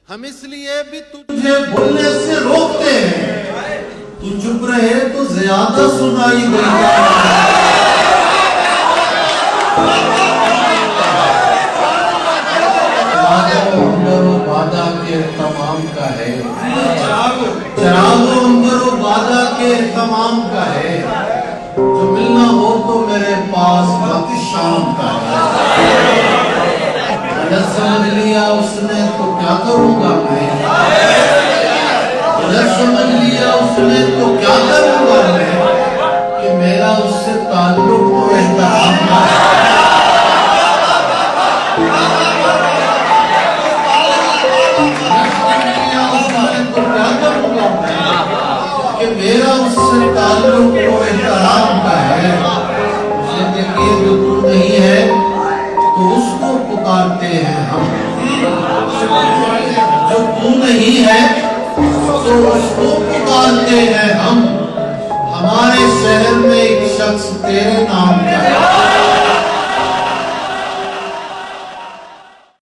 हम इसलिए भी तुझे बोलने से रोकते हैं, तू चुप रहे तो ज्यादा सुनाई देगा। वादा के तमाम का है, चरागो अंबरो वादा के तमाम का है, जो मिलना हो तो मेरे पास वक्त शाम का है। जब समझ लिया उसने तो क्या करूंगा मैं, जब समझ लिया उसने तो क्या करूंगा मैं, कि मेरा उससे ताल्लुक तो एहतराम का है। कि मेरा उससे ताल्लुक तो एहतराम का है। उसे देखिए जो तू नहीं है तो उसको पुकारते हैं हम, जो तू नहीं है तो उसको पुकारते हैं हम। हमारे शहर में एक शख्स तेरे नाम का है।